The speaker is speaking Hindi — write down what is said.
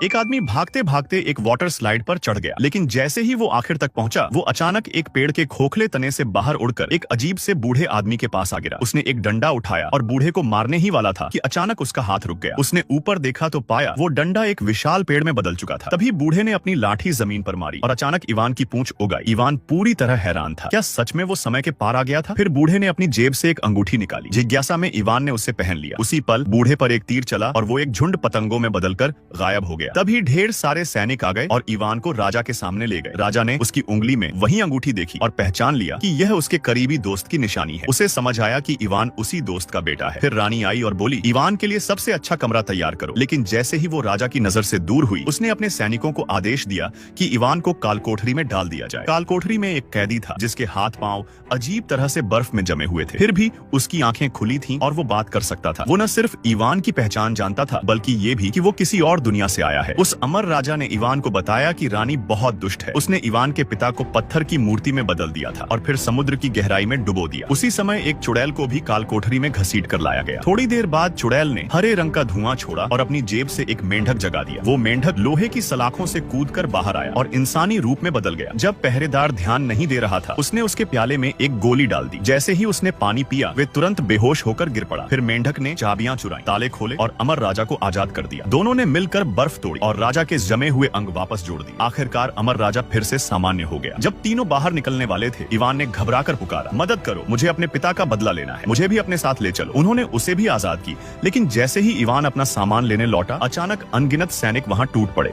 एक आदमी भागते भागते एक वाटर स्लाइड पर चढ़ गया, लेकिन जैसे ही वो आखिर तक पहुंचा, वो अचानक एक पेड़ के खोखले तने से बाहर उड़कर एक अजीब से बूढ़े आदमी के पास आ गिरा। उसने एक डंडा उठाया और बूढ़े को मारने ही वाला था कि अचानक उसका हाथ रुक गया। उसने ऊपर देखा तो पाया वो डंडा एक विशाल पेड़ में बदल चुका था। तभी बूढ़े ने अपनी लाठी जमीन पर मारी और अचानक इवान की पूंछ उगाई। इवान पूरी तरह हैरान था, क्या सच में वो समय के पार आ गया था? फिर बूढ़े ने अपनी जेब से एक अंगूठी निकाली। जिज्ञासा में इवान ने उसे पहन लिया। उसी पल बूढ़े पर एक तीर चला और वो एक झुंड पतंगों में बदलकर गायब हो गया। तभी ढेर सारे सैनिक आ गए और इवान को राजा के सामने ले गए। राजा ने उसकी उंगली में वही अंगूठी देखी और पहचान लिया कि यह उसके करीबी दोस्त की निशानी है। उसे समझ आया कि इवान उसी दोस्त का बेटा है। फिर रानी आई और बोली, इवान के लिए सबसे अच्छा कमरा तैयार करो। लेकिन जैसे ही वो राजा की नजर से दूर हुई, उसने अपने सैनिकों को आदेश दिया कि इवान को कालकोठरी में डाल दिया जाए। कालकोठरी में एक कैदी था जिसके हाथ पांव अजीब तरह से बर्फ में जमे हुए थे। फिर भी उसकी आंखें खुली थीं और वो बात कर सकता था। वो न सिर्फ इवान की पहचान जानता था, बल्कि ये भी कि वो किसी और दुनिया से आया है। उस अमर राजा ने इवान को बताया कि रानी बहुत दुष्ट है। उसने इवान के पिता को पत्थर की मूर्ति में बदल दिया था और फिर समुद्र की गहराई में डुबो दिया। उसी समय एक चुड़ैल को भी कालकोठरी में घसीट कर लाया गया। थोड़ी देर बाद चुड़ैल ने हरे रंग का धुआं छोड़ा और अपनी जेब से एक मेंढक जगा दिया। वो मेंढक लोहे की सलाखों से कूदकर बाहर आया और इंसानी रूप में बदल गया। जब पहरेदार ध्यान नहीं दे रहा था, उसने उसके प्याले में एक गोली डाल दी। जैसे ही उसने पानी पिया, वे तुरंत बेहोश होकर गिर पड़ा। फिर मेंढक ने चाबियां चुराई, ताले खोले और अमर राजा को आजाद कर दिया। दोनों ने मिलकर बर्फ तोड़ी और राजा के जमे हुए अंग वापस जोड़ दिए। आखिरकार अमर राजा फिर से सामान्य हो गया। जब तीनों बाहर निकलने वाले थे, इवान ने घबराकर पुकारा, मदद करो, मुझे अपने पिता का बदला लेना है, मुझे भी अपने साथ ले चलो। उन्होंने उसे भी आजाद की, लेकिन जैसे ही इवान अपना सामान लेने लौटा, अचानक अनगिनत सैनिक वहां टूट पड़े।